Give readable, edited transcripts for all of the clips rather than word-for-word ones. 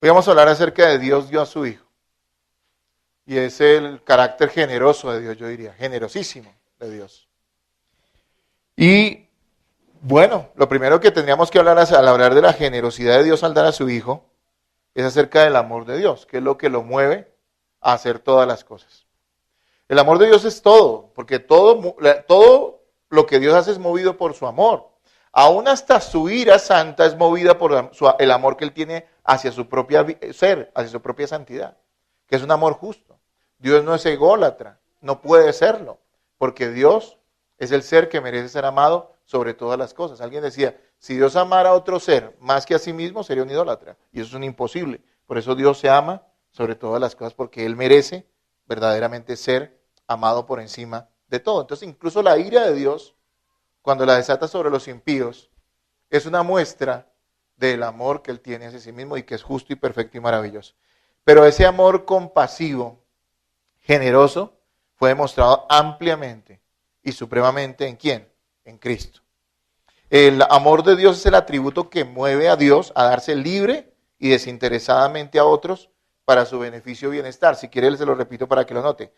Hoy vamos a hablar acerca de Dios dio a su Hijo. Y es el carácter generoso de Dios, yo diría, generosísimo de Dios. Y bueno, lo primero que tendríamos que hablar al hablar de la generosidad de Dios al dar a su Hijo es acerca del amor de Dios, que es lo que lo mueve a hacer todas las cosas. El amor de Dios es todo, porque todo lo que Dios hace es movido por su amor. Aún hasta su ira santa es movida por el amor que Él tiene hacia su propia ser, hacia su propia santidad, que es un amor justo. Dios no es ególatra, no puede serlo, porque Dios es el ser que merece ser amado sobre todas las cosas. Alguien decía, si Dios amara a otro ser más que a sí mismo, sería un idólatra, y eso es un imposible. Por eso Dios se ama sobre todas las cosas, porque Él merece verdaderamente ser amado por encima de todo. Entonces, incluso la ira de Dios, cuando la desata sobre los impíos, es una muestra del amor que Él tiene hacia sí mismo y que es justo y perfecto y maravilloso. Pero ese amor compasivo, generoso, fue demostrado ampliamente y supremamente ¿en quién? En Cristo. El amor de Dios es el atributo que mueve a Dios a darse libre y desinteresadamente a otros para su beneficio y bienestar. Si quiere, se lo repito para que lo note.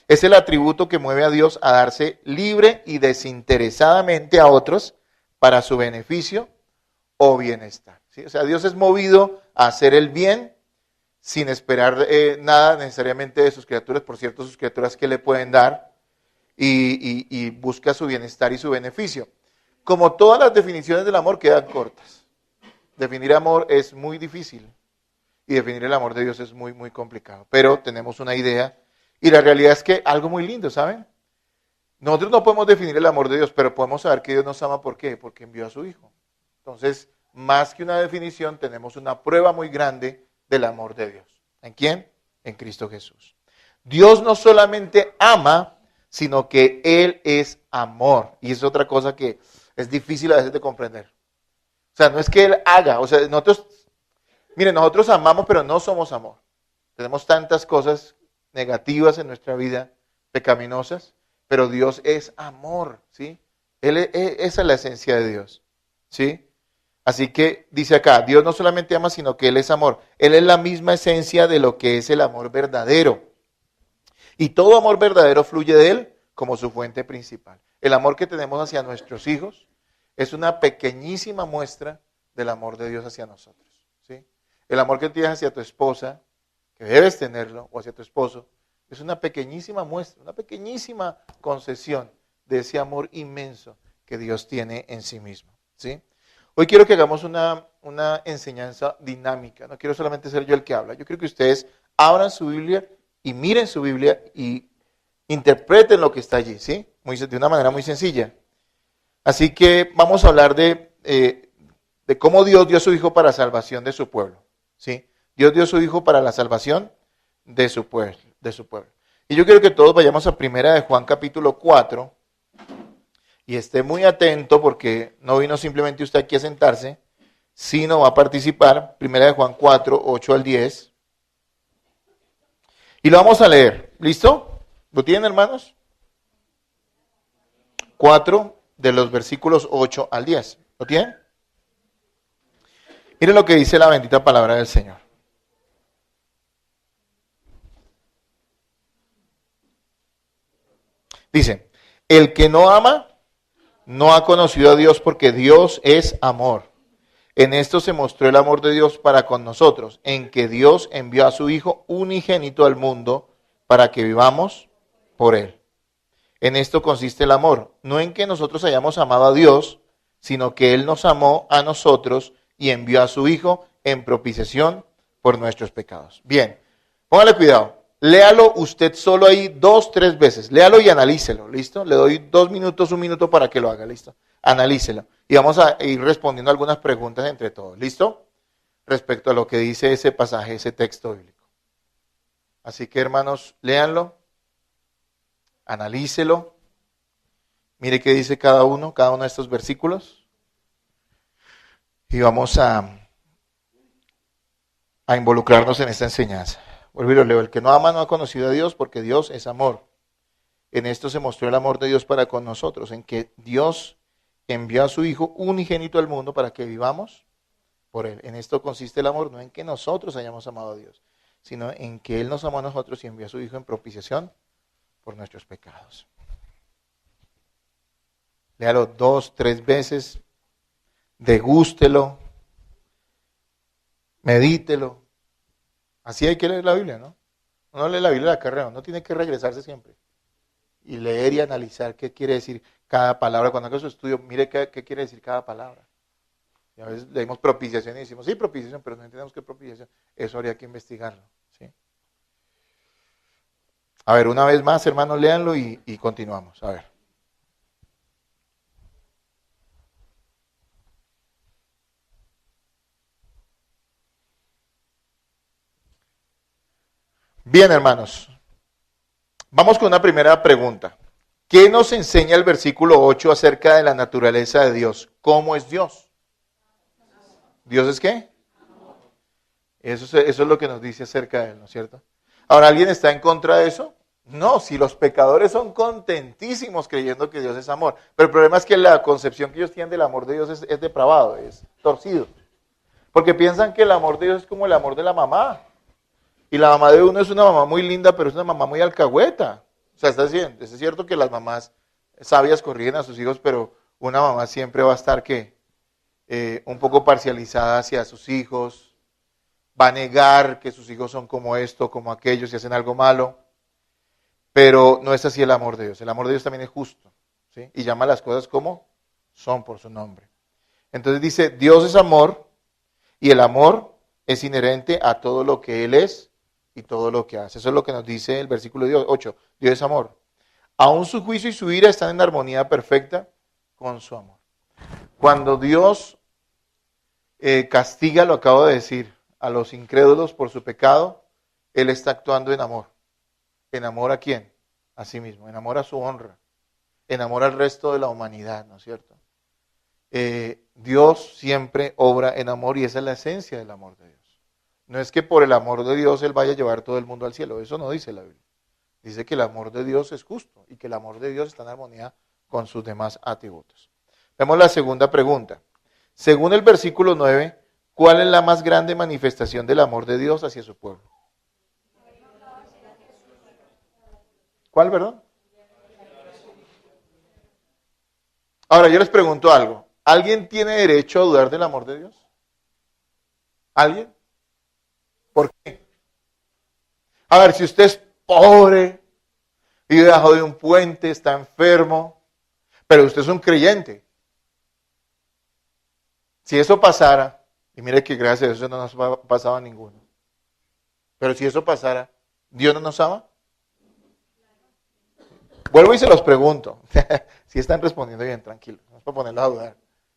Es el atributo que mueve a Dios a darse libre y desinteresadamente a otros para su beneficio o bienestar. ¿Sí? O sea, Dios es movido a hacer el bien sin esperar nada necesariamente de sus criaturas, por cierto, sus criaturas que le pueden dar, y busca su bienestar y su beneficio. Como todas las definiciones del amor quedan cortas. Definir amor es muy difícil y definir el amor de Dios es muy, muy complicado. Pero tenemos una idea y la realidad es que algo muy lindo, ¿saben? Nosotros no podemos definir el amor de Dios, pero podemos saber que Dios nos ama. ¿Por qué? Porque envió a su Hijo. Entonces, más que una definición, tenemos una prueba muy grande del amor de Dios. ¿En quién? En Cristo Jesús. Dios no solamente ama, sino que Él es amor. Y es otra cosa que es difícil a veces de comprender. O sea, no es que Él haga. O sea, nosotros amamos, pero no somos amor. Tenemos tantas cosas negativas en nuestra vida, pecaminosas, pero Dios es amor, ¿sí? Esa es la esencia de Dios, ¿sí? Así que dice acá, Dios no solamente ama, sino que Él es amor. Él es la misma esencia de lo que es el amor verdadero. Y todo amor verdadero fluye de Él como su fuente principal. El amor que tenemos hacia nuestros hijos es una pequeñísima muestra del amor de Dios hacia nosotros, ¿sí? El amor que tienes hacia tu esposa, que debes tenerlo, o hacia tu esposo, es una pequeñísima muestra, una pequeñísima concesión de ese amor inmenso que Dios tiene en sí mismo, ¿sí? Hoy quiero que hagamos una enseñanza dinámica. No quiero solamente ser yo el que habla. Yo quiero que ustedes abran su Biblia y miren su Biblia y interpreten lo que está allí, ¿sí? De una manera muy sencilla. Así que vamos a hablar de cómo Dios dio a su Hijo para salvación de su pueblo, ¿sí? Dios dio a su Hijo para la salvación de su pueblo. Y yo quiero que todos vayamos a 1 de Juan capítulo 4. Y esté muy atento porque no vino simplemente usted aquí a sentarse, sino va a participar. 1 de Juan 4, 8 al 10. Y lo vamos a leer. ¿Listo? ¿Lo tienen, hermanos? 4 de los versículos 8 al 10. ¿Lo tienen? Miren lo que dice la bendita palabra del Señor. Dice, el que no ama no ha conocido a Dios porque Dios es amor. En esto se mostró el amor de Dios para con nosotros, en que Dios envió a su Hijo unigénito al mundo para que vivamos por Él. En esto consiste el amor, no en que nosotros hayamos amado a Dios, sino que Él nos amó a nosotros y envió a su Hijo en propiciación por nuestros pecados. Bien, póngale cuidado. Léalo usted solo ahí 2, 3 veces. Léalo y analícelo, ¿listo? Le doy 2 minutos, 1 minuto para que lo haga, ¿listo? Analícelo. Y vamos a ir respondiendo algunas preguntas entre todos, ¿listo? Respecto a lo que dice ese pasaje, ese texto bíblico. Así que, hermanos, léanlo, analícelo. Mire qué dice cada uno de estos versículos. Y vamos a involucrarnos en esta enseñanza. Vuelvo y lo leo. El que no ama no ha conocido a Dios porque Dios es amor. En esto se mostró el amor de Dios para con nosotros, en que Dios envió a su Hijo unigénito al mundo para que vivamos por Él. En esto consiste el amor, no en que nosotros hayamos amado a Dios, sino en que Él nos amó a nosotros y envió a su Hijo en propiciación por nuestros pecados. Léalo 2, 3 veces, degústelo, medítelo. Así hay que leer la Biblia, ¿no? Uno lee la Biblia de la carrera, uno tiene que regresarse siempre y leer y analizar qué quiere decir cada palabra. Cuando haga su estudio, mire qué quiere decir cada palabra. Y a veces leímos propiciación y decimos, sí, propiciación, pero no entendemos qué propiciación. Eso habría que investigarlo, ¿sí? A ver, una vez más, hermanos, léanlo y continuamos. A ver. Bien, hermanos. Vamos con una primera pregunta. ¿Qué nos enseña el versículo 8 acerca de la naturaleza de Dios? ¿Cómo es Dios? ¿Dios es qué? Eso es lo que nos dice acerca de Él, ¿no es cierto? Ahora, ¿alguien está en contra de eso? No, si los pecadores son contentísimos creyendo que Dios es amor. Pero el problema es que la concepción que ellos tienen del amor de Dios es depravado, es torcido. Porque piensan que el amor de Dios es como el amor de la mamá. Y la mamá de uno es una mamá muy linda, pero es una mamá muy alcahueta. O sea, es cierto que las mamás sabias corrigen a sus hijos, pero una mamá siempre va a estar un poco parcializada hacia sus hijos. Va a negar que sus hijos son como esto, como aquello, si hacen algo malo. Pero no es así el amor de Dios. El amor de Dios también es justo, ¿sí? Y llama las cosas como son por su nombre. Entonces dice, Dios es amor y el amor es inherente a todo lo que Él es y todo lo que hace. Eso es lo que nos dice el versículo 8. Dios es amor. Aún su juicio y su ira están en armonía perfecta con su amor. Cuando Dios castiga, lo acabo de decir, a los incrédulos por su pecado, Él está actuando en amor. ¿En amor a quién? A sí mismo. En amor a su honra. En amor al resto de la humanidad, ¿no es cierto? Dios siempre obra en amor y esa es la esencia del amor de Dios. No es que por el amor de Dios Él vaya a llevar todo el mundo al cielo. Eso no dice la Biblia. Dice que el amor de Dios es justo y que el amor de Dios está en armonía con sus demás atributos. Vemos la segunda pregunta. Según el versículo 9, ¿cuál es la más grande manifestación del amor de Dios hacia su pueblo? ¿Cuál, perdón? Ahora, yo les pregunto algo. ¿Alguien tiene derecho a dudar del amor de Dios? ¿Alguien? ¿Por qué? A ver, si usted es pobre, vive debajo de un puente, está enfermo, pero usted es un creyente. Si eso pasara, y mire que gracias a Dios eso no nos ha pasado a ninguno, pero si eso pasara, ¿Dios no nos ama? Vuelvo y se los pregunto. Si están respondiendo bien, tranquilo, no es para ponerlos a dudar.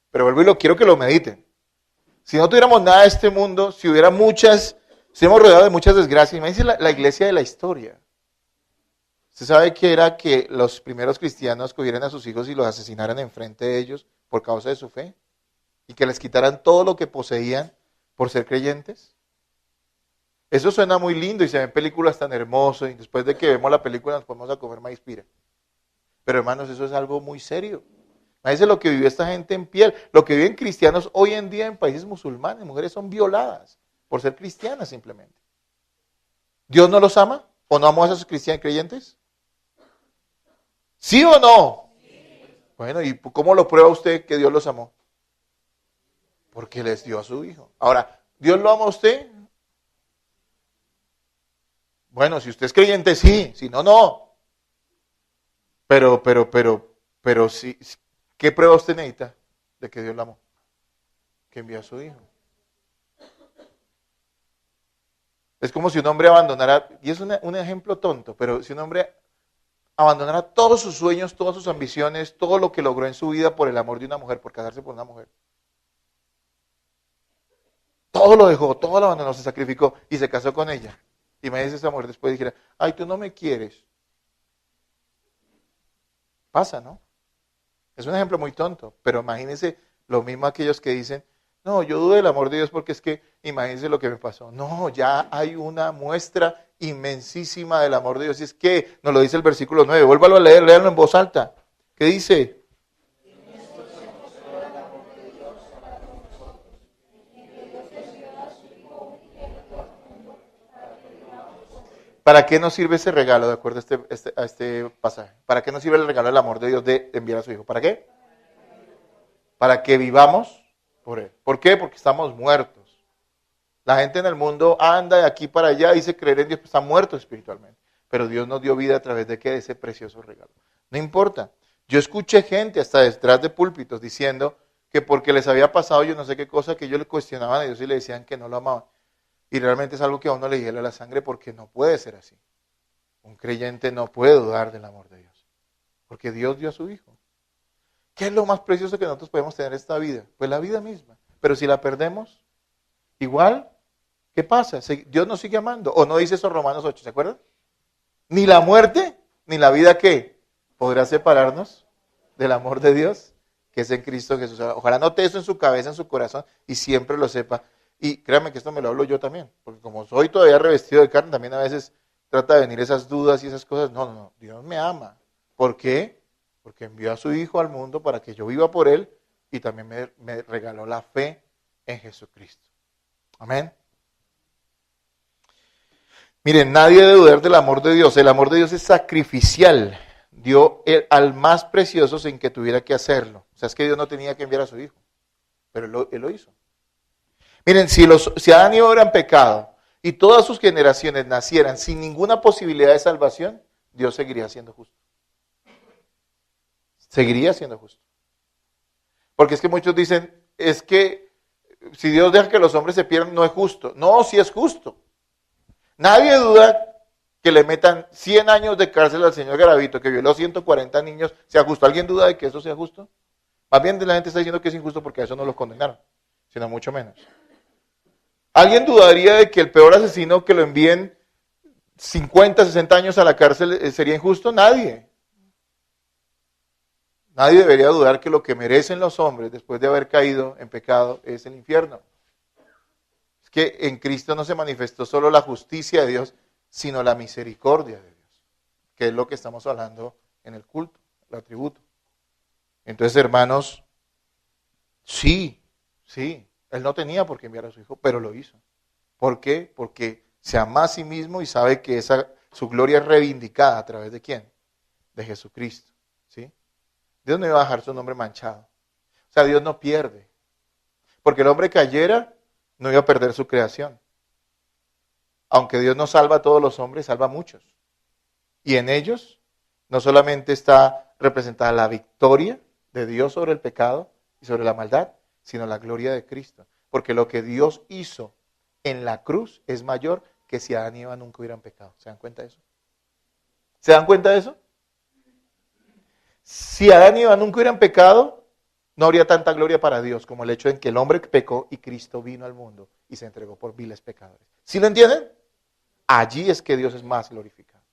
Pero vuelvo y quiero que lo mediten. Si no tuviéramos nada de este mundo, si hubiéramos rodeado de muchas desgracias, imagínense la iglesia de la historia. Usted sabe que era que los primeros cristianos cogieran a sus hijos y los asesinaran enfrente de ellos por causa de su fe y que les quitaran todo lo que poseían por ser creyentes. Eso suena muy lindo y se ven películas tan hermosas y después de que vemos la película nos ponemos a comer maíz pira. Pero hermanos, eso es algo muy serio. Imagínense lo que vivió esta gente en piel, lo que viven cristianos hoy en día en países musulmanes. Mujeres son violadas por ser cristianas simplemente. ¿Dios no los ama? ¿O no amó a esos creyentes? ¿Sí o no? Sí. Bueno, ¿y cómo lo prueba usted que Dios los amó? Porque les dio a su hijo. Ahora, ¿Dios lo ama a usted? Bueno, si usted es creyente, sí. Si no, no. Pero sí. ¿Qué prueba usted necesita de que Dios lo amó? Que envió a su hijo. Es como si un hombre abandonara, y es un ejemplo tonto, pero si un hombre abandonara todos sus sueños, todas sus ambiciones, todo lo que logró en su vida por el amor de una mujer, por casarse por una mujer. Todo lo dejó, todo lo abandonó, se sacrificó y se casó con ella. Y me dice esa mujer después dijera, ay, tú no me quieres. Pasa, ¿no? Es un ejemplo muy tonto, pero imagínense lo mismo aquellos que dicen, no, yo dudo del amor de Dios porque es que imagínense lo que me pasó. No, ya hay una muestra inmensísima del amor de Dios. Y es que nos lo dice el versículo 9. Vuélvalo a leer, léanlo en voz alta. ¿Qué dice? ¿Para qué nos sirve ese regalo, de acuerdo a este pasaje? ¿Para qué nos sirve el regalo del amor de Dios de enviar a su Hijo? ¿Para qué? Para que vivamos por Él. ¿Por qué? Porque estamos muertos. La gente en el mundo anda de aquí para allá, dice creer en Dios, pero está muerto espiritualmente. Pero Dios nos dio vida a través de ¿qué? De ese precioso regalo. No importa. Yo escuché gente hasta detrás de púlpitos diciendo que porque les había pasado yo no sé qué cosa, que ellos le cuestionaban a Dios y le decían que no lo amaban. Y realmente es algo que a uno le hiela la sangre porque no puede ser así. Un creyente no puede dudar del amor de Dios. Porque Dios dio a su Hijo. ¿Qué es lo más precioso que nosotros podemos tener en esta vida? Pues la vida misma. Pero si la perdemos, igual, ¿qué pasa? Dios nos sigue amando. ¿O no dice eso Romanos 8? ¿Se acuerdan? Ni la muerte, ni la vida, ¿qué? Podrá separarnos del amor de Dios, que es en Cristo Jesús. Ojalá note eso en su cabeza, en su corazón, y siempre lo sepa. Y créanme que esto me lo hablo yo también, porque como soy todavía revestido de carne, también a veces trata de venir esas dudas y esas cosas. No, Dios me ama. ¿Por qué? Porque envió a su Hijo al mundo para que yo viva por Él y también me regaló la fe en Jesucristo. Amén. Miren, nadie debe dudar del amor de Dios. El amor de Dios es sacrificial. Dio al más precioso sin que tuviera que hacerlo. O sea, es que Dios no tenía que enviar a su Hijo, pero Él lo hizo. Miren, si Adán y Eva eran pecado y todas sus generaciones nacieran sin ninguna posibilidad de salvación, Dios seguiría siendo justo. Seguiría siendo justo. Porque es que muchos dicen, es que si Dios deja que los hombres se pierdan, no es justo. No, sí es justo. Nadie duda que le metan 100 años de cárcel al señor Garavito, que violó 140 niños, ¿sea justo? ¿Alguien duda de que eso sea justo? Más bien la gente está diciendo que es injusto porque a eso no los condenaron, sino mucho menos. ¿Alguien dudaría de que el peor asesino que lo envíen 50, 60 años a la cárcel sería injusto? Nadie. Nadie debería dudar que lo que merecen los hombres después de haber caído en pecado es el infierno. Es que en Cristo no se manifestó solo la justicia de Dios, sino la misericordia de Dios, que es lo que estamos hablando en el culto, el atributo. Entonces, hermanos, sí, Él no tenía por qué enviar a su Hijo, pero lo hizo. ¿Por qué? Porque se ama a sí mismo y sabe que su gloria es reivindicada a través de ¿quién? De Jesucristo. ¿Sí? Dios no iba a dejar su nombre manchado. O sea, Dios no pierde. Porque el hombre cayera, no iba a perder su creación. Aunque Dios no salva a todos los hombres, salva a muchos. Y en ellos no solamente está representada la victoria de Dios sobre el pecado y sobre la maldad, sino la gloria de Cristo. Porque lo que Dios hizo en la cruz es mayor que si Adán y Eva nunca hubieran pecado. ¿Se dan cuenta de eso? ¿Se dan cuenta de eso? Si Adán y Eva nunca hubieran pecado, no habría tanta gloria para Dios como el hecho en que el hombre pecó y Cristo vino al mundo y se entregó por viles pecadores. ¿Sí lo entienden? Allí es que Dios es más glorificado.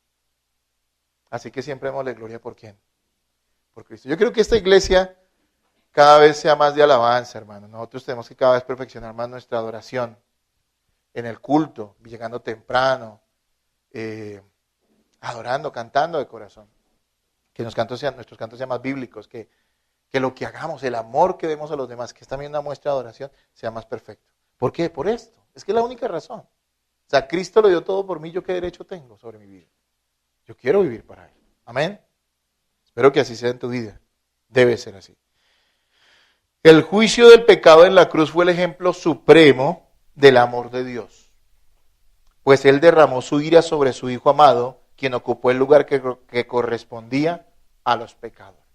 Así que siempre démosle gloria por ¿quién? Por Cristo. Yo creo que esta iglesia cada vez sea más de alabanza, hermano. Nosotros tenemos que cada vez perfeccionar más nuestra adoración en el culto, llegando temprano, adorando, cantando de corazón. Que nuestros cantos sean más bíblicos, que lo que hagamos, el amor que demos a los demás, que es también una muestra de adoración, sea más perfecto. ¿Por qué? Por esto. Es que es la única razón. O sea, Cristo lo dio todo por mí, ¿yo qué derecho tengo sobre mi vida? Yo quiero vivir para Él. Amén. Espero que así sea en tu vida. Debe ser así. El juicio del pecado en la cruz fue el ejemplo supremo del amor de Dios. Pues Él derramó su ira sobre su Hijo amado, quien ocupó el lugar que correspondía a los pecadores.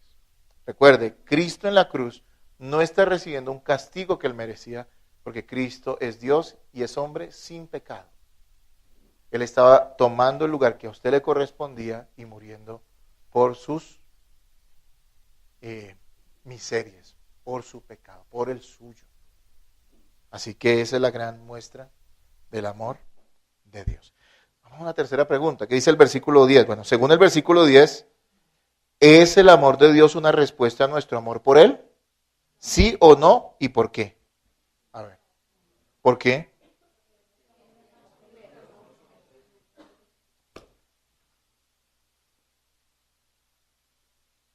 Recuerde, Cristo en la cruz no está recibiendo un castigo que Él merecía, porque Cristo es Dios y es hombre sin pecado. Él estaba tomando el lugar que a usted le correspondía y muriendo por sus miserias, por su pecado, por el suyo. Así que esa es la gran muestra del amor de Dios. Vamos a una tercera pregunta. ¿Qué dice el versículo 10? Bueno, según el versículo 10, ¿es el amor de Dios una respuesta a nuestro amor por Él? ¿Sí o no? ¿Y por qué? A ver, ¿por qué?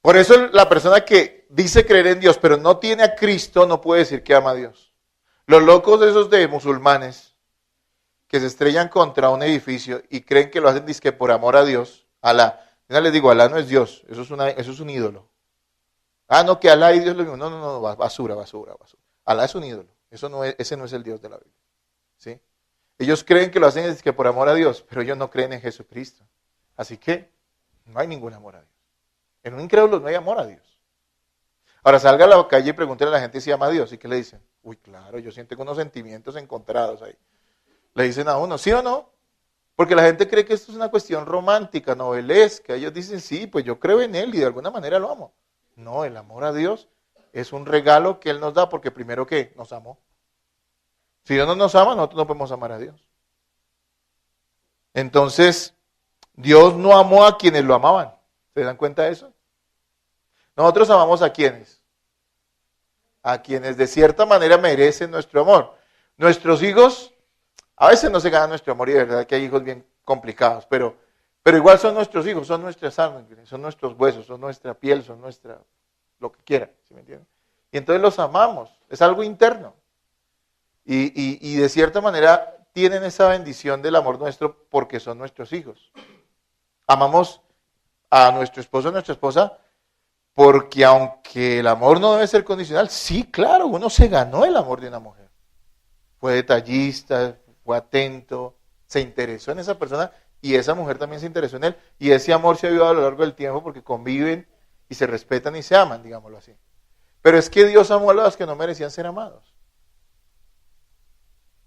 Por eso la persona que dice creer en Dios, pero no tiene a Cristo, no puede decir que ama a Dios. Los locos esos de musulmanes, que se estrellan contra un edificio y creen que lo hacen dizque por amor a Dios, Alá. Yo les digo, Alá no es Dios, eso es un ídolo. Ah, no, que Alá y Dios lo mismo. No, basura. Alá es un ídolo, ese no es el Dios de la Biblia. ¿Sí? Ellos creen que lo hacen dizque por amor a Dios, pero ellos no creen en Jesucristo. Así que no hay ningún amor a Dios. En un incrédulo no hay amor a Dios. Ahora salga a la calle y pregúntele a la gente si ama a Dios. ¿Y qué le dicen? Uy, claro, yo siento unos sentimientos encontrados ahí. Le dicen a uno, ¿sí o no? Porque la gente cree que esto es una cuestión romántica, novelesca. Ellos dicen, sí, pues yo creo en Él y de alguna manera lo amo. No, el amor a Dios es un regalo que Él nos da porque primero que nos amó. Si Dios no nos ama, nosotros no podemos amar a Dios. Entonces, Dios no amó a quienes lo amaban. ¿Se dan cuenta de eso? Nosotros amamos a quienes. A quienes de cierta manera merecen nuestro amor. Nuestros hijos, a veces no se ganan nuestro amor y de verdad que hay hijos bien complicados, pero igual son nuestros hijos, son nuestras sangre, son nuestros huesos, son nuestra piel, son nuestra, lo que quiera, ¿sí me entienden? Y entonces los amamos, es algo interno. Y de cierta manera tienen esa bendición del amor nuestro porque son nuestros hijos. Amamos a nuestro esposo, a nuestra esposa, porque aunque el amor no debe ser condicional, sí, claro, uno se ganó el amor de una mujer. Fue detallista, fue atento, se interesó en esa persona y esa mujer también se interesó en él. Y ese amor se ha vivido a lo largo del tiempo porque conviven y se respetan y se aman, digámoslo así. Pero es que Dios amó a los que no merecían ser amados.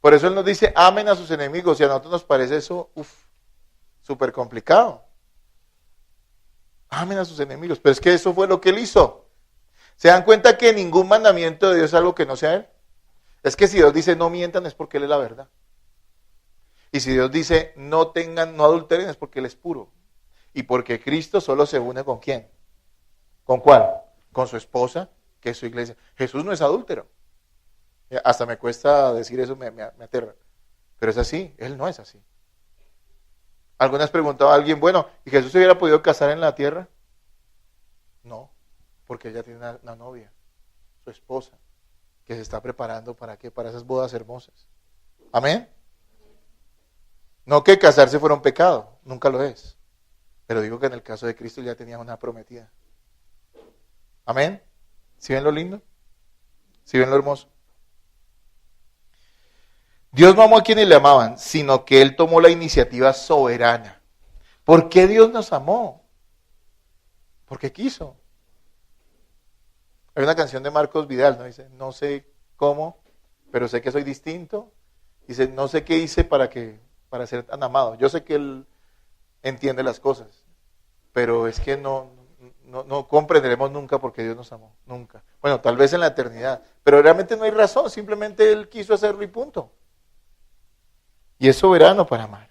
Por eso Él nos dice, amen a sus enemigos, y a nosotros nos parece eso, súper complicado. Amen a sus enemigos, pero es que eso fue lo que Él hizo. ¿Se dan cuenta que ningún mandamiento de Dios es algo que no sea Él? Es que si Dios dice no mientan es porque Él es la verdad. Y si Dios dice no adulteren es porque Él es puro. Y porque Cristo solo se une ¿con quién? ¿Con cuál? Con su esposa, que es su iglesia. Jesús no es adúltero. Hasta me cuesta decir eso, me aterra. Pero es así, Él no es así. Algunas preguntaba a alguien, bueno, ¿y Jesús se hubiera podido casar en la tierra? No, porque ella tiene una novia, su esposa, que se está preparando ¿para qué? Para esas bodas hermosas. ¿Amén? No que casarse fuera un pecado, nunca lo es. Pero digo que en el caso de Cristo ya tenía una prometida. ¿Amén? ¿Sí ven lo lindo? ¿Sí ven lo hermoso? Dios no amó a quienes le amaban, sino que Él tomó la iniciativa soberana. ¿Por qué Dios nos amó? Porque quiso. Hay una canción de Marcos Vidal, ¿no? Dice, no sé cómo, pero sé que soy distinto. Dice, no sé qué hice para ser tan amado. Yo sé que Él entiende las cosas, pero es que no comprenderemos nunca por qué Dios nos amó, nunca. Bueno, tal vez en la eternidad, pero realmente no hay razón, simplemente Él quiso hacerlo y punto. Y es soberano para amar.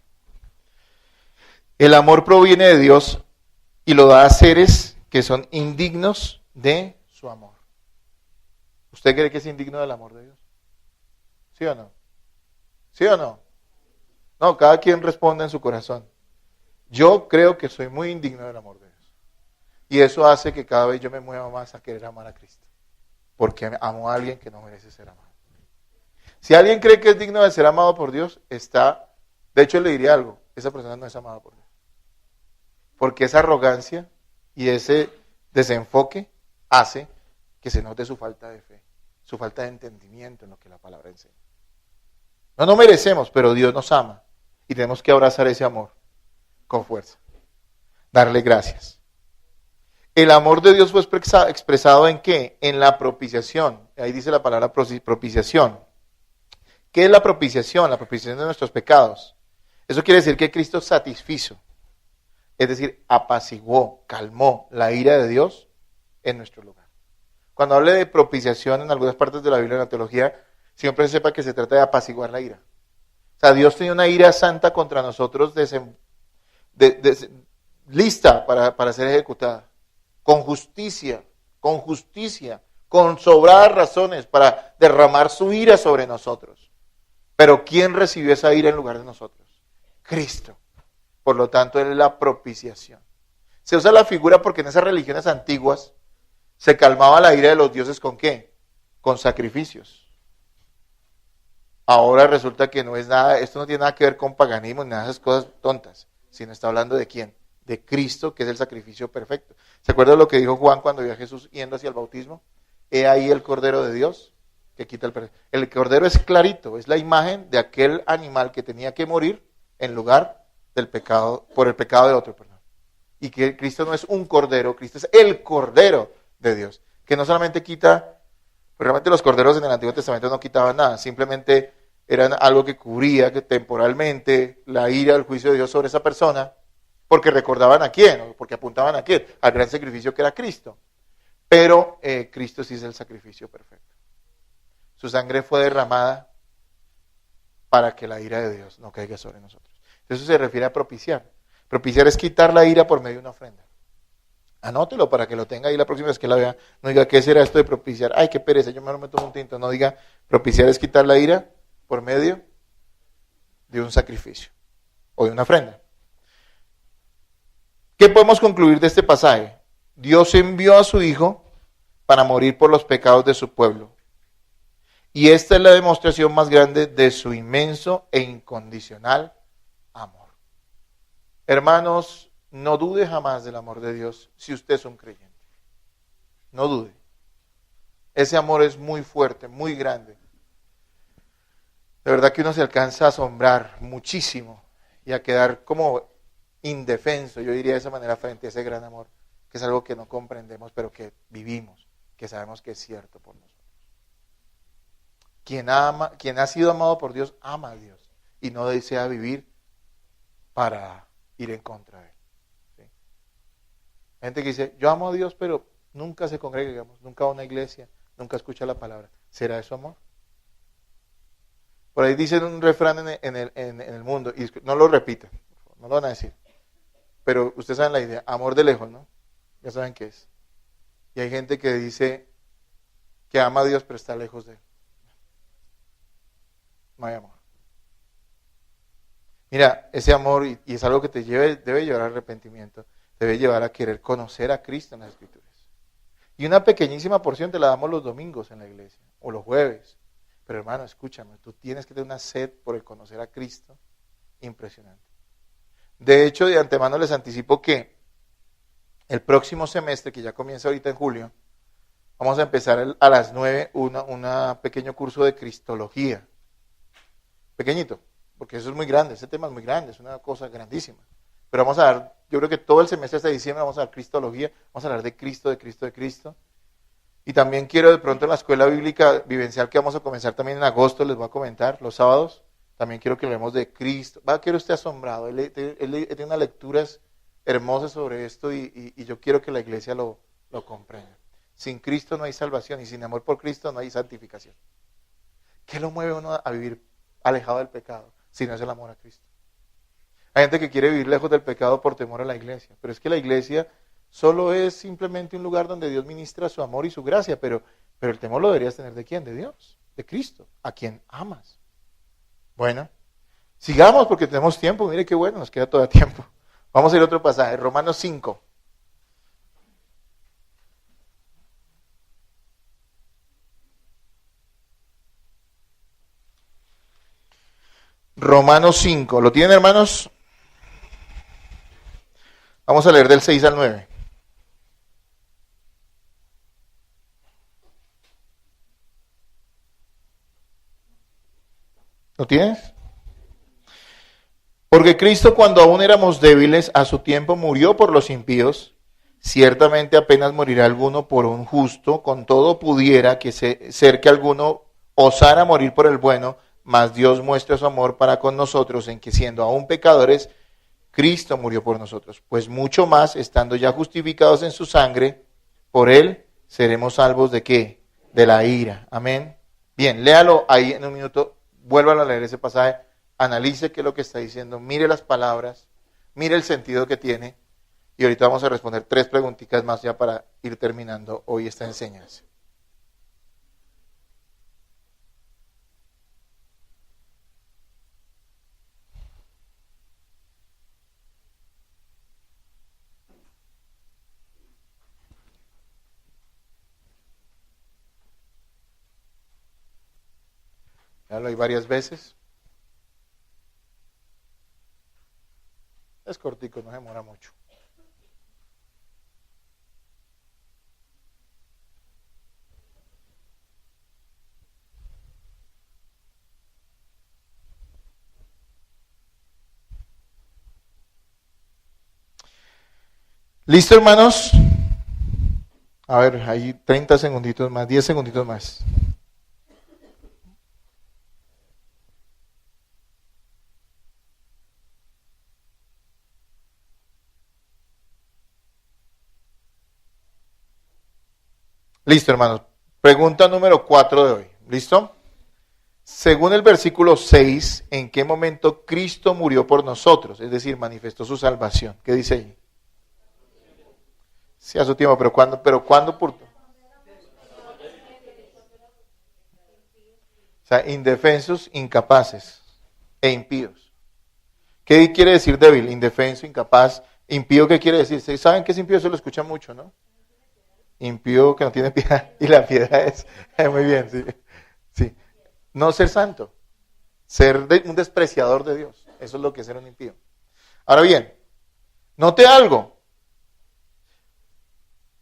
El amor proviene de Dios y lo da a seres que son indignos de su amor. ¿Usted cree que es indigno del amor de Dios? ¿Sí o no? ¿Sí o no? No, cada quien responde en su corazón. Yo creo que soy muy indigno del amor de Dios. Y eso hace que cada vez yo me mueva más a querer amar a Cristo. Porque amo a alguien que no merece ser amado. Si alguien cree que es digno de ser amado por Dios, de hecho le diría algo, esa persona no es amada por Dios. Porque esa arrogancia y ese desenfoque hace que se note su falta de fe, su falta de entendimiento en lo que la palabra enseña. No merecemos, pero Dios nos ama y tenemos que abrazar ese amor con fuerza, darle gracias. El amor de Dios fue expresado ¿en qué? En la propiciación. Ahí dice la palabra propiciación. ¿Qué es la propiciación? La propiciación de nuestros pecados. Eso quiere decir que Cristo satisfizo, es decir, apaciguó, calmó la ira de Dios en nuestro lugar. Cuando hable de propiciación en algunas partes de la Biblia, en la teología, siempre sepa que se trata de apaciguar la ira. O sea, Dios tenía una ira santa contra nosotros lista para ser ejecutada. Con justicia, con sobradas razones para derramar su ira sobre nosotros. Pero ¿quién recibió esa ira en lugar de nosotros? Cristo. Por lo tanto, Él es la propiciación. Se usa la figura porque en esas religiones antiguas se calmaba la ira de los dioses ¿con qué? Con sacrificios. ahora resulta que no es nada, esto no tiene nada que ver con paganismo ni nada de esas cosas tontas, sino está hablando de quién, de Cristo, que es el sacrificio perfecto. ¿Se acuerdan lo que dijo Juan cuando vio a Jesús yendo hacia el bautismo? He ahí el Cordero de Dios que quita el pecado. El Cordero es clarito, es la imagen de aquel animal que tenía que morir en lugar del pecado, por el pecado de otro, perdón. Y que Cristo no es un cordero, Cristo es el Cordero de Dios, que no solamente quita, pues realmente los corderos en el Antiguo Testamento no quitaban nada, simplemente eran algo que cubría que temporalmente la ira, el juicio de Dios sobre esa persona, porque recordaban a quién, o porque apuntaban a quién, al gran sacrificio que era Cristo. Pero Cristo sí es el sacrificio perfecto. Su sangre fue derramada para que la ira de Dios no caiga sobre nosotros. Eso se refiere a propiciar. Propiciar es quitar la ira por medio de una ofrenda. Anótelo para que lo tenga ahí la próxima vez que la vea. No diga, ¿qué será esto de propiciar? Ay, qué pereza, yo mejor me tomo un tinto. No diga, propiciar es quitar la ira por medio de un sacrificio o de una ofrenda. ¿Qué podemos concluir de este pasaje? Dios envió a su Hijo para morir por los pecados de su pueblo. Y esta es la demostración más grande de su inmenso e incondicional amor. Hermanos, no dude jamás del amor de Dios si usted es un creyente. No dude. Ese amor es muy fuerte, muy grande. De verdad que uno se alcanza a asombrar muchísimo y a quedar como indefenso, yo diría de esa manera, frente a ese gran amor, que es algo que no comprendemos, pero que vivimos, que sabemos que es cierto por nosotros. Quien ha sido amado por Dios, ama a Dios y no desea vivir para ir en contra de él. ¿Sí? Hay gente que dice, yo amo a Dios, pero nunca se congrega, digamos, nunca va a una iglesia, nunca escucha la palabra. ¿Será eso amor? Por ahí dicen un refrán en el mundo, y no lo repiten, no lo van a decir, pero ustedes saben la idea, amor de lejos, ¿no? Ya saben qué es. Y hay gente que dice que ama a Dios, pero está lejos de él. No hay amor. Mira, ese amor, y es algo que debe llevar al arrepentimiento, debe llevar a querer conocer a Cristo en las Escrituras. Y una pequeñísima porción te la damos los domingos en la iglesia, o los jueves. Pero hermano, escúchame, tú tienes que tener una sed por el conocer a Cristo impresionante. De hecho, de antemano les anticipo que el próximo semestre, que ya comienza ahorita en julio, vamos a empezar a las 9 un pequeño curso de Cristología. Pequeñito, porque eso es muy grande, ese tema es muy grande, es una cosa grandísima. Pero vamos a dar, yo creo que todo el semestre hasta diciembre vamos a dar Cristología, vamos a hablar de Cristo, de Cristo, de Cristo. Y también quiero de pronto en la escuela bíblica vivencial que vamos a comenzar también en agosto, les voy a comentar, los sábados, también quiero que hablemos de Cristo. Va a quedar usted asombrado, él tiene unas lecturas hermosas sobre esto y yo quiero que la iglesia lo comprenda. Sin Cristo no hay salvación y sin amor por Cristo no hay santificación. ¿Qué lo mueve uno a vivir alejado del pecado si no es el amor a Cristo? Hay gente que quiere vivir lejos del pecado por temor a la iglesia, pero es que la iglesia solo es simplemente un lugar donde Dios ministra su amor y su gracia, pero el temor lo deberías tener ¿de quién? De Dios, de Cristo, a quien amas. Bueno, sigamos porque tenemos tiempo, mire qué bueno, nos queda todavía tiempo. Vamos a ir a otro pasaje, Romanos 5. Romanos 5, ¿lo tienen, hermanos? Vamos a leer del 6 al 9. ¿Lo tienes? Porque Cristo, cuando aún éramos débiles, a su tiempo murió por los impíos. Ciertamente apenas morirá alguno por un justo, con todo pudiera ser que alguno osara morir por el bueno, mas Dios muestra su amor para con nosotros en que siendo aún pecadores, Cristo murió por nosotros. Pues mucho más, estando ya justificados en su sangre, por él seremos salvos ¿de qué? De la ira. Amén. Bien, léalo ahí en un minuto, vuélvalo a leer ese pasaje, analice qué es lo que está diciendo, mire las palabras, mire el sentido que tiene. Y ahorita vamos a responder 3 preguntitas más ya para ir terminando hoy esta enseñanza. Léalo ahí varias veces. Es cortico, no se demora mucho. ¿Listo, hermanos? A ver, ahí 30 segunditos más, 10 segunditos más. Listo, hermanos. Pregunta número 4 de hoy. ¿Listo? Según el versículo 6, ¿en qué momento Cristo murió por nosotros? Es decir, manifestó su salvación. ¿Qué dice ahí? Sí, a su tiempo, pero ¿cuándo? O sea, indefensos, incapaces e impíos. ¿Qué quiere decir débil? Indefenso, incapaz. Impío, ¿qué quiere decir? ¿Saben qué es impío? Eso lo escuchan mucho, ¿no? Impío que no tiene piedad. Y la piedad es... muy bien, sí. Sí. No ser santo. Un despreciador de Dios. Eso es lo que es ser un impío. Ahora bien, note algo.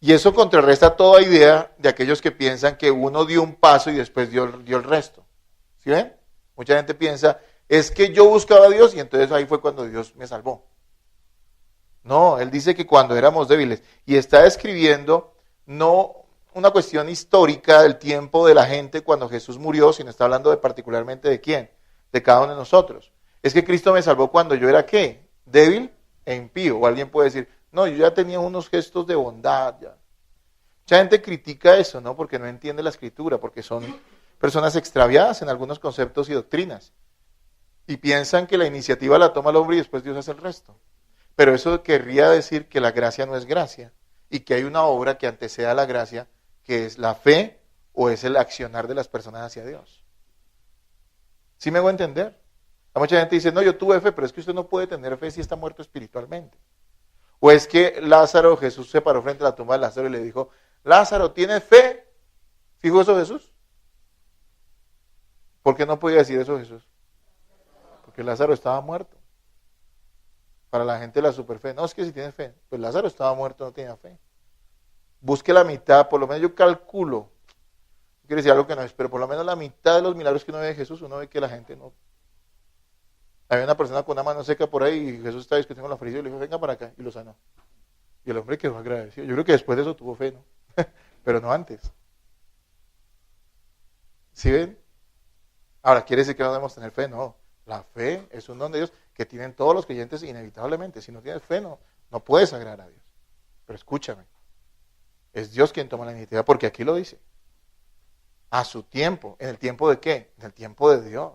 Y eso contrarresta toda idea de aquellos que piensan que uno dio un paso y después dio el resto. ¿Sí ven? Mucha gente piensa, es que yo buscaba a Dios y entonces ahí fue cuando Dios me salvó. No, él dice que cuando éramos débiles. Y está describiendo no una cuestión histórica del tiempo de la gente cuando Jesús murió, sino está hablando de particularmente de quién, de cada uno de nosotros. Es que Cristo me salvó cuando yo era ¿qué? Débil e impío. O alguien puede decir, no, yo ya tenía unos gestos de bondad. Ya. Mucha gente critica eso, ¿no? Porque no entiende la escritura, porque son personas extraviadas en algunos conceptos y doctrinas. Y piensan que la iniciativa la toma el hombre y después Dios hace el resto. Pero eso querría decir que la gracia no es gracia y que hay una obra que antecede a la gracia, que es la fe o es el accionar de las personas hacia Dios. ¿Sí me voy a entender? Hay mucha gente que dice, no, yo tuve fe, pero es que usted no puede tener fe si está muerto espiritualmente. O es que Lázaro, Jesús se paró frente a la tumba de Lázaro y le dijo, Lázaro, ¿tienes fe? ¿Dijo eso Jesús? ¿Por qué no podía decir eso Jesús? Porque Lázaro estaba muerto. Para la gente la superfe, no, es que si tienes fe, pues Lázaro estaba muerto, no tenía fe. Busque la mitad, por lo menos yo calculo, no quiero decir algo que no es, pero por lo menos la mitad de los milagros que uno ve de Jesús, uno ve que la gente no. Había una persona con una mano seca por ahí y Jesús estaba discutiendo con la fariseo y le dijo, venga para acá, y lo sanó. Y el hombre quedó agradecido. Yo creo que después de eso tuvo fe, ¿no? Pero no antes. ¿Sí ven? Ahora, ¿quiere decir que no debemos tener fe? No. La fe es un don de Dios que tienen todos los creyentes inevitablemente. Si no tienes fe, no puedes agradar a Dios. Pero escúchame, es Dios quien toma la iniciativa, porque aquí lo dice. A su tiempo. ¿En el tiempo de qué? En el tiempo de Dios.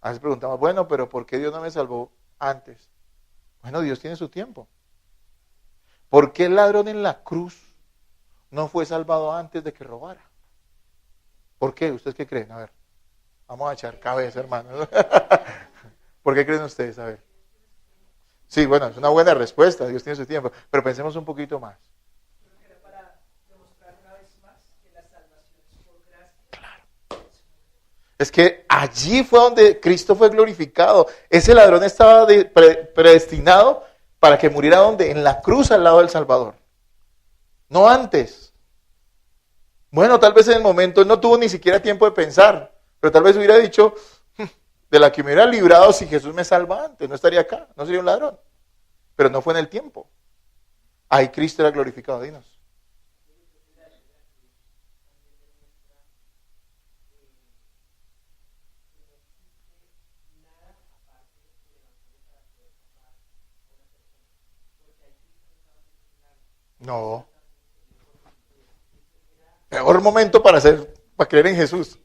A veces preguntamos, bueno, pero ¿por qué Dios no me salvó antes? Bueno, Dios tiene su tiempo. ¿Por qué el ladrón en la cruz no fue salvado antes de que robara? ¿Por qué? ¿Ustedes qué creen? A ver, vamos a echar cabeza, hermanos. ¿Por qué creen ustedes? A ver. Sí, bueno, es una buena respuesta, Dios tiene su tiempo, pero pensemos un poquito más. Claro. Es que allí fue donde Cristo fue glorificado. Ese ladrón estaba predestinado para que muriera donde? En la cruz al lado del Salvador. No antes. Bueno, tal vez en el momento él no tuvo ni siquiera tiempo de pensar, pero tal vez hubiera dicho, de la que me hubiera librado si Jesús me salva antes, no estaría acá, no sería un ladrón. Pero no fue en el tiempo. Ahí Cristo era glorificado, dinos. No. Peor momento para creer en Jesús.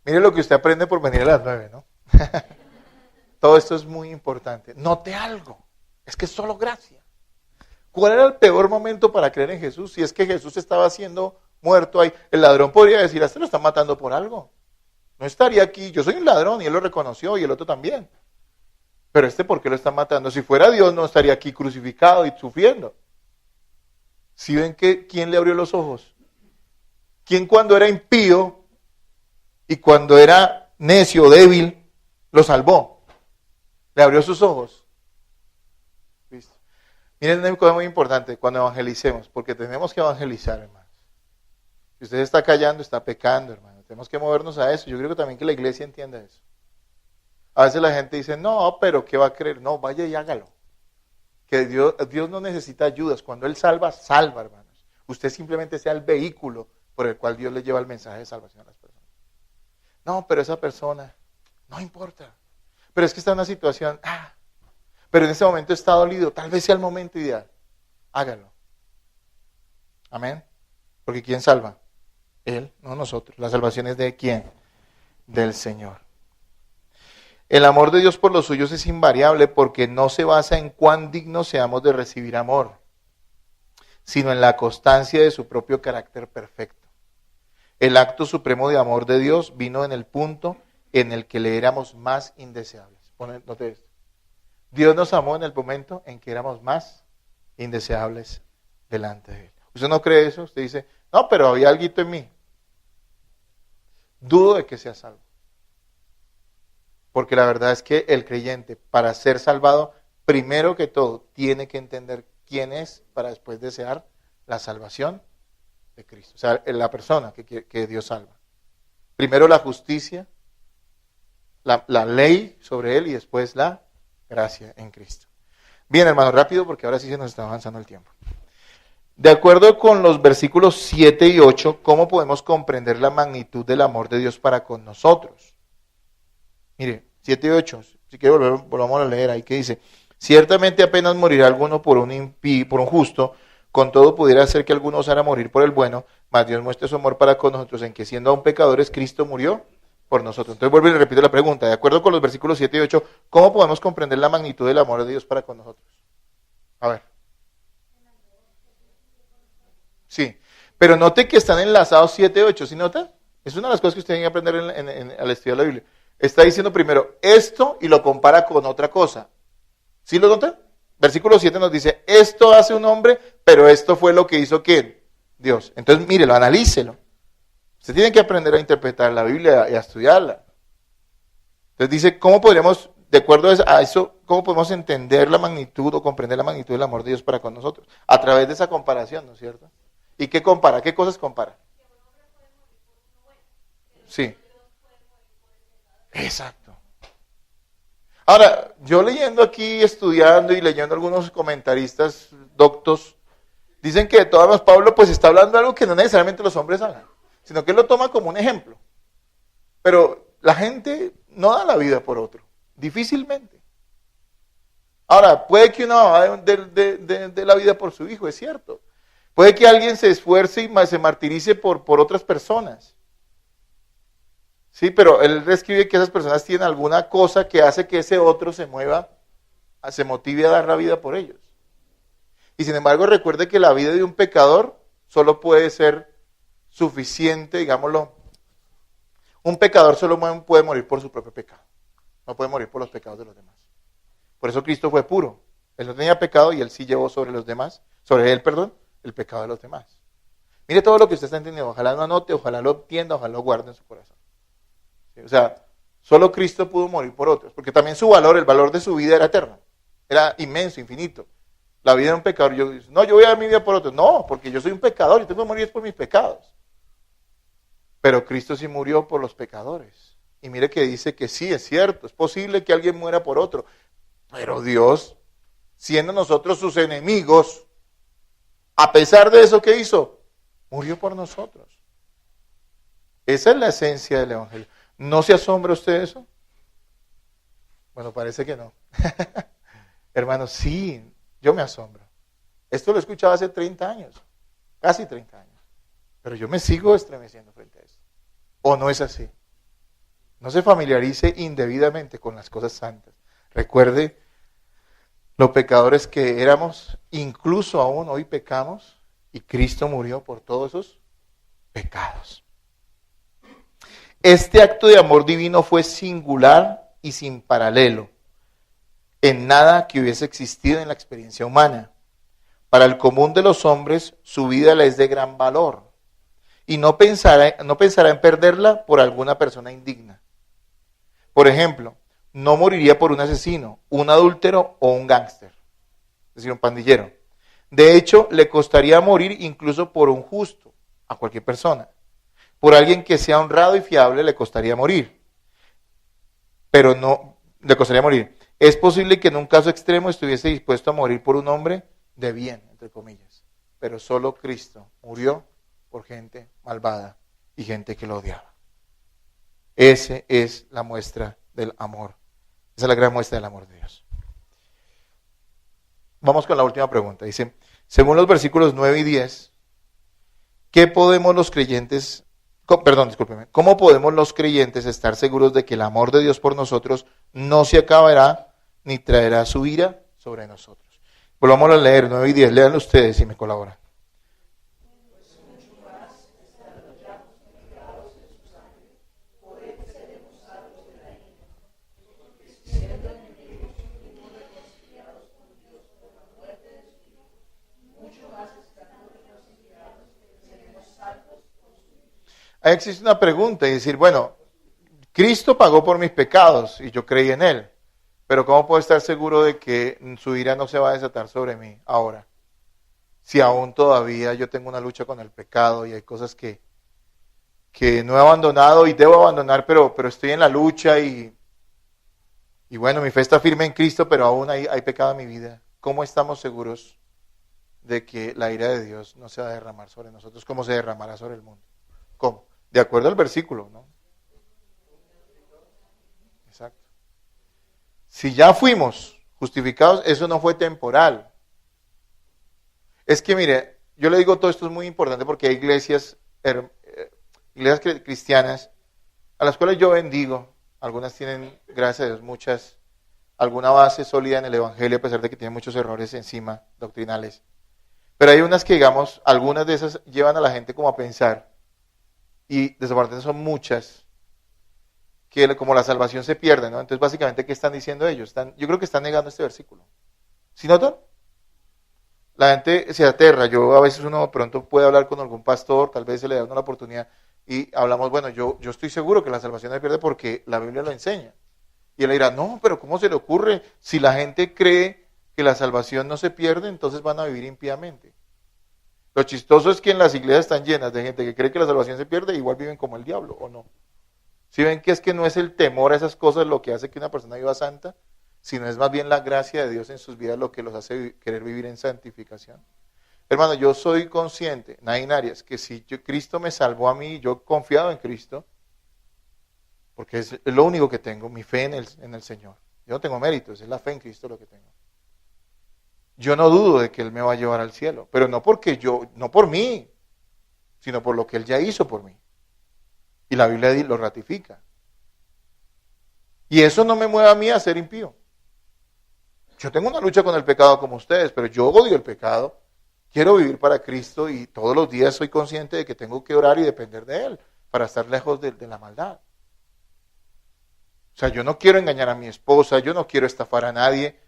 Mire lo que usted aprende por venir a las 9, ¿no? Todo esto es muy importante. Note algo, es que es solo gracia. ¿Cuál era el peor momento para creer en Jesús? Si es que Jesús estaba siendo muerto ahí, el ladrón podría decir, a este lo están matando por algo. No estaría aquí, yo soy un ladrón y él lo reconoció y el otro también. Pero ¿por qué lo están matando? Si fuera Dios no estaría aquí crucificado y sufriendo. ¿Sí ven que quién le abrió los ojos? ¿Quién cuando era impío y cuando era necio, débil, lo salvó? Le abrió sus ojos. ¿Listo? Miren, una cosa muy importante cuando evangelicemos, porque tenemos que evangelizar, hermanos. Si usted está callando, está pecando, hermano. Tenemos que movernos a eso. Yo creo que también que la iglesia entienda eso. A veces la gente dice, no, pero ¿qué va a creer? No, vaya y hágalo. Que Dios no necesita ayudas. Cuando Él salva, salva, hermanos. Usted simplemente sea el vehículo por el cual Dios le lleva el mensaje de salvación a las personas. No, pero esa persona, no importa. Pero es que está en una situación, pero en ese momento está dolido. Tal vez sea el momento ideal. Hágalo. Amén. Porque ¿quién salva? Él, no nosotros. La salvación es de ¿quién? Del Señor. El amor de Dios por los suyos es invariable porque no se basa en cuán dignos seamos de recibir amor, sino en la constancia de su propio carácter perfecto. El acto supremo de amor de Dios vino en el punto en el que le éramos más indeseables. Note esto. Dios nos amó en el momento en que éramos más indeseables delante de Él. ¿Usted no cree eso? Usted dice, no, pero había algo en mí. Dudo de que sea salvo. Porque la verdad es que el creyente, para ser salvado, primero que todo, tiene que entender quién es para después desear la salvación de Cristo. O sea, la persona que Dios salva. Primero la justicia, la ley sobre él y después la gracia en Cristo. Bien, hermano, rápido porque ahora sí se nos está avanzando el tiempo. De acuerdo con los versículos 7 y 8, ¿cómo podemos comprender la magnitud del amor de Dios para con nosotros? Mire, 7 y 8, si quiere volvamos a leer ahí que dice, ciertamente apenas morirá alguno por un justo, con todo pudiera ser que alguno osara morir por el bueno, mas Dios muestra su amor para con nosotros en que siendo aún pecadores, Cristo murió por nosotros. Entonces vuelvo y le repito la pregunta, de acuerdo con los versículos 7 y 8, ¿cómo podemos comprender la magnitud del amor de Dios para con nosotros? A ver. Sí, pero note que están enlazados 7 y 8, ¿sí nota? Es una de las cosas que usted tiene que aprender al estudiar la Biblia. Está diciendo primero esto y lo compara con otra cosa. ¿Sí lo nota? Versículo 7 nos dice, esto hace un hombre, pero esto fue lo que hizo ¿quién? Dios. Entonces mírelo, analícelo. Usted tiene que aprender a interpretar la Biblia y a estudiarla. Entonces dice, ¿cómo podríamos, de acuerdo a eso, cómo podemos entender la magnitud o comprender la magnitud del amor de Dios para con nosotros? A través de esa comparación, ¿no es cierto? ¿Y qué compara? ¿Qué cosas compara? Sí. Exacto. Ahora, yo leyendo aquí, estudiando y leyendo algunos comentaristas doctos, dicen que de todas maneras Pablo pues está hablando de algo que no necesariamente los hombres hagan, sino que él lo toma como un ejemplo. Pero la gente no da la vida por otro, difícilmente. Ahora, puede que uno dé la vida por su hijo, es cierto. Puede que alguien se esfuerce y se martirice por otras personas. Sí, pero él describe que esas personas tienen alguna cosa que hace que ese otro se mueva, se motive a dar la vida por ellos. Y sin embargo, recuerde que la vida de un pecador solo puede ser suficiente, digámoslo. Un pecador solo puede morir por su propio pecado. No puede morir por los pecados de los demás. Por eso Cristo fue puro. Él no tenía pecado y él sí llevó sobre él, el pecado de los demás. Mire todo lo que usted está entendiendo. Ojalá lo anote, ojalá lo entienda, ojalá lo guarde en su corazón. O sea, solo Cristo pudo morir por otros, porque también el valor de su vida era eterno, era inmenso, infinito. La vida de un pecador, yo voy a dar mi vida por otros. No, porque yo soy un pecador y tengo que morir por mis pecados. Pero Cristo sí murió por los pecadores. Y mire que dice que sí, es cierto, es posible que alguien muera por otro. Pero Dios, siendo nosotros sus enemigos, a pesar de eso, ¿qué hizo? Murió por nosotros. Esa es la esencia del Evangelio. ¿No se asombra usted de eso? Bueno, parece que no. Hermanos, sí, yo me asombro. Esto lo he escuchado hace 30 años, casi 30 años. Pero yo me sigo estremeciendo frente a eso. ¿O no es así? No se familiarice indebidamente con las cosas santas. Recuerde los pecadores que éramos, incluso aún hoy pecamos, y Cristo murió por todos esos pecados. Este acto de amor divino fue singular y sin paralelo en nada que hubiese existido en la experiencia humana. Para el común de los hombres, su vida le es de gran valor y no pensará en perderla por alguna persona indigna. Por ejemplo, no moriría por un asesino, un adúltero o un gángster, es decir, un pandillero. De hecho, le costaría morir incluso por un justo, a cualquier persona. Por alguien que sea honrado y fiable le costaría morir. Pero no, le costaría morir. Es posible que en un caso extremo estuviese dispuesto a morir por un hombre de bien, entre comillas. Pero solo Cristo murió por gente malvada y gente que lo odiaba. Esa es la muestra del amor. Esa es la gran muestra del amor de Dios. Vamos con la última pregunta. Dice, según los versículos 9 y 10, ¿cómo podemos los creyentes estar seguros de que el amor de Dios por nosotros no se acabará ni traerá su ira sobre nosotros? Volvamos a leer 9 y 10. Léanlo ustedes y me colaboran. Ahí existe una pregunta y decir, bueno, Cristo pagó por mis pecados y yo creí en Él, pero ¿cómo puedo estar seguro de que su ira no se va a desatar sobre mí ahora? Si aún todavía yo tengo una lucha con el pecado y hay cosas que no he abandonado y debo abandonar, pero estoy en la lucha y bueno, mi fe está firme en Cristo, pero aún hay pecado en mi vida. ¿Cómo estamos seguros de que la ira de Dios no se va a derramar sobre nosotros? ¿Cómo se derramará sobre el mundo? ¿Cómo? De acuerdo al versículo, ¿no? Exacto. Si ya fuimos justificados, eso no fue temporal. Es que mire, yo le digo todo esto es muy importante porque hay iglesias cristianas a las cuales yo bendigo. Algunas tienen, gracias a Dios, muchas, alguna base sólida en el Evangelio, a pesar de que tienen muchos errores encima, doctrinales. Pero hay unas que, digamos, algunas de esas llevan a la gente como a pensar, y desafortunadamente son muchas, que como la salvación se pierde, ¿no? Entonces, básicamente, ¿qué están diciendo ellos? Yo creo que están negando este versículo. ¿Sí notan? La gente se aterra. A veces uno pronto puede hablar con algún pastor, tal vez se le da una la oportunidad, y hablamos, bueno, yo estoy seguro que la salvación se pierde porque la Biblia lo enseña. Y él dirá, no, pero ¿cómo se le ocurre? Si la gente cree que la salvación no se pierde, entonces van a vivir impíamente. Lo chistoso es que en las iglesias están llenas de gente que cree que la salvación se pierde, igual viven como el diablo, ¿o no? Si ven que es que no es el temor a esas cosas lo que hace que una persona viva santa, sino es más bien la gracia de Dios en sus vidas lo que los hace querer vivir en santificación. Hermano, yo soy consciente, Nain Arias, que si Cristo me salvó a mí, yo he confiado en Cristo, porque es lo único que tengo, mi fe en el Señor. Yo no tengo méritos, es la fe en Cristo lo que tengo. Yo no dudo de que Él me va a llevar al cielo, pero no por mí, sino por lo que Él ya hizo por mí. Y la Biblia lo ratifica. Y eso no me mueve a mí a ser impío. Yo tengo una lucha con el pecado como ustedes, pero yo odio el pecado. Quiero vivir para Cristo y todos los días soy consciente de que tengo que orar y depender de Él para estar lejos de la maldad. O sea, yo no quiero engañar a mi esposa, yo no quiero estafar a nadie.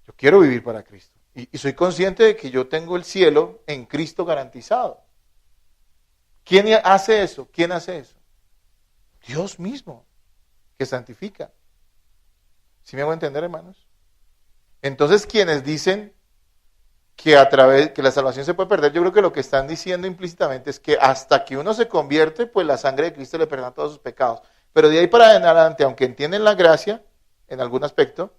Yo quiero vivir para Cristo. Y soy consciente de que yo tengo el cielo en Cristo garantizado. ¿Quién hace eso? ¿Quién hace eso? Dios mismo, que santifica. ¿Sí me hago entender, hermanos? Entonces, quienes dicen que que la salvación se puede perder, yo creo que lo que están diciendo implícitamente es que hasta que uno se convierte, pues la sangre de Cristo le perdona todos sus pecados. Pero de ahí para adelante, aunque entienden la gracia, en algún aspecto,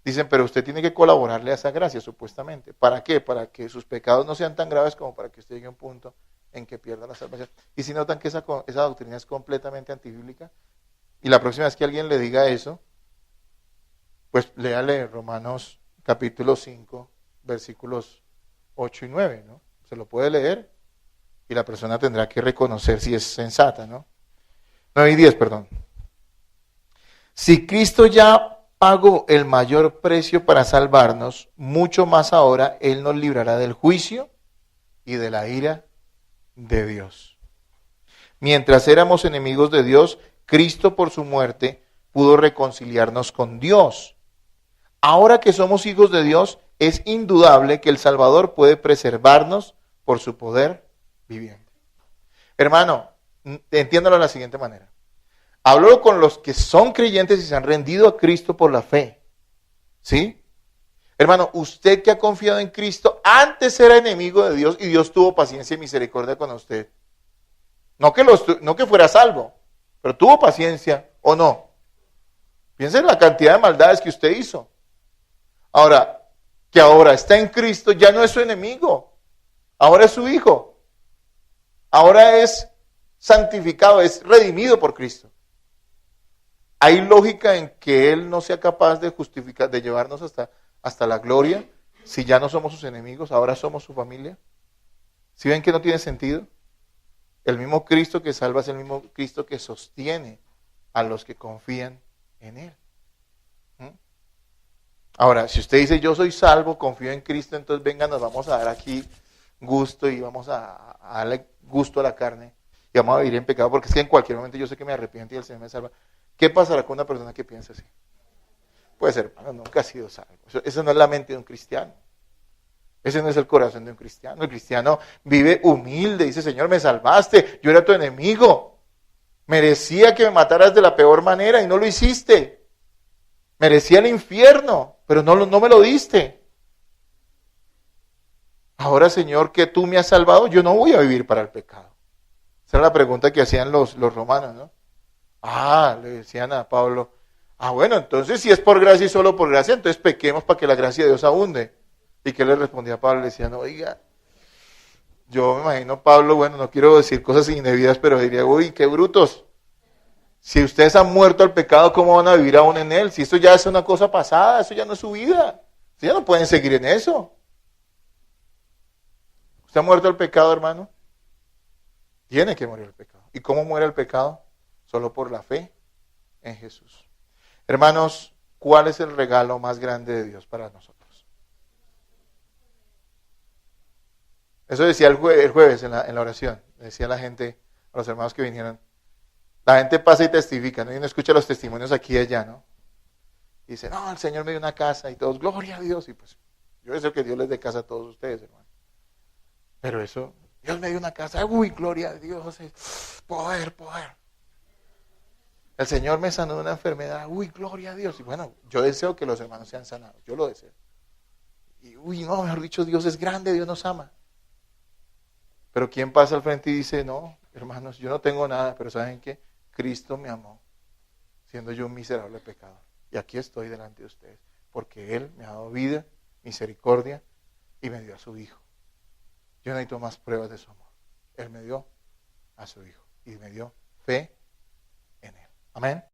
dicen, pero usted tiene que colaborarle a esa gracia, supuestamente. ¿Para qué? Para que sus pecados no sean tan graves como para que usted llegue a un punto en que pierda la salvación. Y si notan que esa doctrina es completamente antibíblica, y la próxima vez que alguien le diga eso, pues léale Romanos capítulo 5, versículos 8 y 9, ¿no? Se lo puede leer y la persona tendrá que reconocer si es sensata, ¿no? 9 y 10, perdón. Si Cristo ya pagó el mayor precio para salvarnos, mucho más ahora Él nos librará del juicio y de la ira de Dios. Mientras éramos enemigos de Dios, Cristo por su muerte pudo reconciliarnos con Dios. Ahora que somos hijos de Dios, es indudable que el Salvador puede preservarnos por su poder viviente. Hermano, entiéndalo de la siguiente manera. Hablo con los que son creyentes y se han rendido a Cristo por la fe. ¿Sí? Hermano, usted que ha confiado en Cristo, antes era enemigo de Dios y Dios tuvo paciencia y misericordia con usted. No que fuera salvo, pero tuvo paciencia o no. Piensa en la cantidad de maldades que usted hizo. Ahora, que ahora está en Cristo, ya no es su enemigo. Ahora es su hijo. Ahora es santificado, es redimido por Cristo. ¿Hay lógica en que Él no sea capaz de justificar, de llevarnos hasta la gloria, si ya no somos sus enemigos, ahora somos su familia? ¿Sí ven que no tiene sentido? El mismo Cristo que salva es el mismo Cristo que sostiene a los que confían en Él. Ahora, si usted dice, yo soy salvo, confío en Cristo, entonces venga, nos vamos a dar aquí gusto y vamos a darle gusto a la carne y vamos a vivir en pecado, porque es que en cualquier momento yo sé que me arrepiento y el Señor me salva. ¿Qué pasará con una persona que piensa así? Puede ser, hermano, nunca ha sido salvo. Eso no es la mente de un cristiano. Ese no es el corazón de un cristiano. El cristiano vive humilde, dice, Señor, me salvaste, yo era tu enemigo. Merecía que me mataras de la peor manera y no lo hiciste. Merecía el infierno, pero no me lo diste. Ahora, Señor, que tú me has salvado, yo no voy a vivir para el pecado. Esa era la pregunta que hacían los romanos, ¿no? Le decían a Pablo, bueno, entonces si es por gracia y solo por gracia, entonces pequemos para que la gracia de Dios abunde. ¿Y qué le respondía a Pablo? Le decía, no, oiga, yo me imagino Pablo, bueno, no quiero decir cosas indebidas, pero diría, uy, qué brutos. Si ustedes han muerto al pecado, ¿cómo van a vivir aún en él? Si esto ya es una cosa pasada, eso ya no es su vida. Ustedes ya no pueden seguir en eso. ¿Usted ha muerto al pecado, hermano? Tiene que morir el pecado. ¿Y cómo muere el pecado? Solo por la fe en Jesús. Hermanos, ¿cuál es el regalo más grande de Dios para nosotros? Eso decía el jueves en la oración. Decía la gente, a los hermanos que vinieron. La gente pasa y testifica, ¿no? Y uno escucha los testimonios aquí y allá, ¿no? Y dice, no, el Señor me dio una casa y todos, gloria a Dios. Y pues, yo deseo que Dios les dé casa a todos ustedes, hermano. Pero eso, Dios me dio una casa, uy, gloria a Dios, poder. El Señor me sanó de una enfermedad, uy, gloria a Dios. Y bueno, yo deseo que los hermanos sean sanados, yo lo deseo. Y uy, no, mejor dicho, Dios es grande, Dios nos ama. Pero ¿quién pasa al frente y dice, no, hermanos, yo no tengo nada, pero ¿saben qué? Cristo me amó, siendo yo un miserable pecador. Y aquí estoy delante de ustedes, porque Él me ha dado vida, misericordia, y me dio a su Hijo. Yo no necesito más pruebas de su amor. Él me dio a su Hijo, y me dio fe en Él. Amén.